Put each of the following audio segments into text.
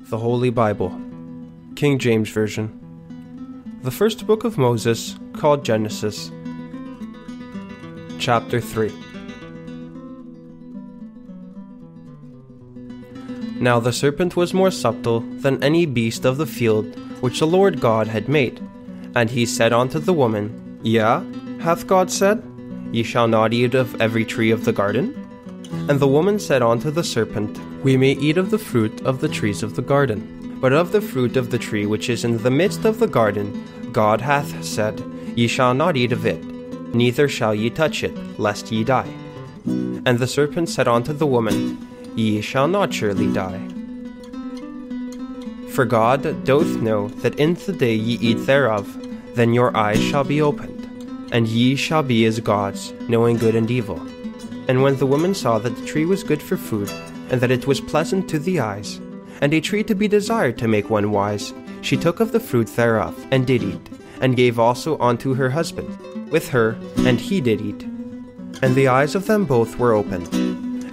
The Holy Bible, King James Version. The first book of Moses, called Genesis. Chapter 3. Now the serpent was more subtle than any beast of the field which the Lord God had made. And he said unto the woman, Yea, hath God said, Ye shall not eat of every tree of the garden? And the woman said unto the serpent, We may eat of the fruit of the trees of the garden. But of the fruit of the tree which is in the midst of the garden, God hath said, Ye shall not eat of it, neither shall ye touch it, lest ye die. And the serpent said unto the woman, Ye shall not surely die. For God doth know that in the day ye eat thereof, then your eyes shall be opened, and ye shall be as gods, knowing good and evil. And when the woman saw that the tree was good for food, and that it was pleasant to the eyes, and a tree to be desired to make one wise, she took of the fruit thereof, and did eat, and gave also unto her husband with her, and he did eat. And the eyes of them both were opened,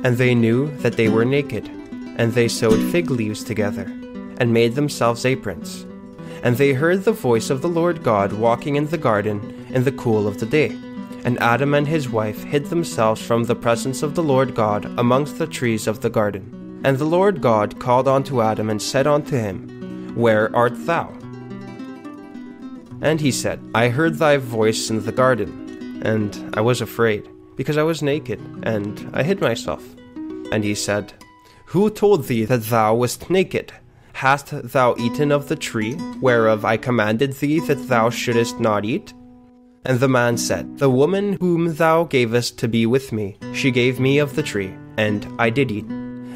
and they knew that they were naked, and they sewed fig leaves together, and made themselves aprons. And they heard the voice of the Lord God walking in the garden in the cool of the day. And Adam and his wife hid themselves from the presence of the Lord God amongst the trees of the garden. And the Lord God called unto Adam and said unto him, Where art thou? And he said, I heard thy voice in the garden, and I was afraid, because I was naked, and I hid myself. And he said, Who told thee that thou wast naked? Hast thou eaten of the tree, whereof I commanded thee that thou shouldest not eat? And the man said, The woman whom thou gavest to be with me, she gave me of the tree, and I did eat.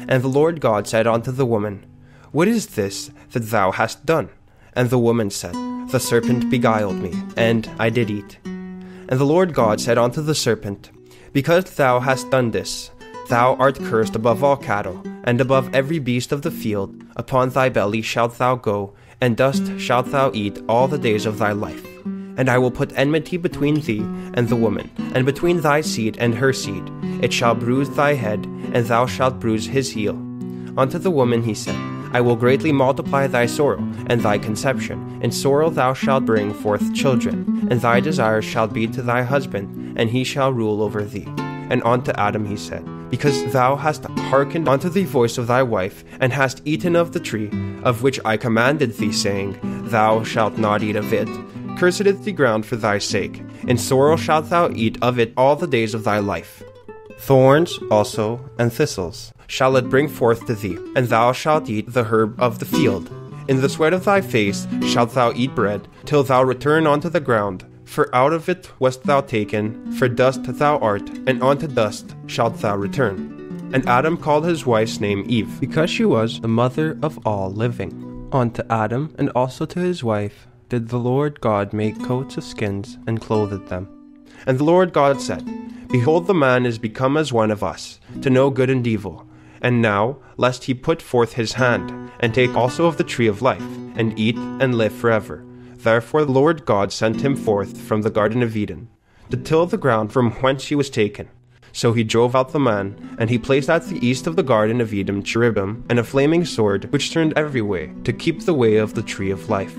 And the Lord God said unto the woman, What is this that thou hast done? And the woman said, The serpent beguiled me, and I did eat. And the Lord God said unto the serpent, Because thou hast done this, thou art cursed above all cattle, and above every beast of the field. Upon thy belly shalt thou go, and dust shalt thou eat all the days of thy life. And I will put enmity between thee and the woman, and between thy seed and her seed. It shall bruise thy head, and thou shalt bruise his heel. Unto the woman he said, I will greatly multiply thy sorrow, and thy conception. In sorrow thou shalt bring forth children, and thy desire shall be to thy husband, and he shall rule over thee. And unto Adam he said, Because thou hast hearkened unto the voice of thy wife, and hast eaten of the tree, of which I commanded thee, saying, Thou shalt not eat of it, cursed is the ground for thy sake. In sorrow shalt thou eat of it all the days of thy life. Thorns also and thistles shall it bring forth to thee, and thou shalt eat the herb of the field. In the sweat of thy face shalt thou eat bread, till thou return unto the ground. For out of it wast thou taken, for dust thou art, and unto dust shalt thou return. And Adam called his wife's name Eve, because she was the mother of all living. Unto Adam and also to his wife did the Lord God make coats of skins, and clothed them. And the Lord God said, Behold, the man is become as one of us, to know good and evil. And now, lest he put forth his hand, and take also of the tree of life, and eat and live forever. Therefore the Lord God sent him forth from the Garden of Eden, to till the ground from whence he was taken. So he drove out the man, and he placed at the east of the Garden of Eden cherubim, and a flaming sword, which turned every way, to keep the way of the tree of life.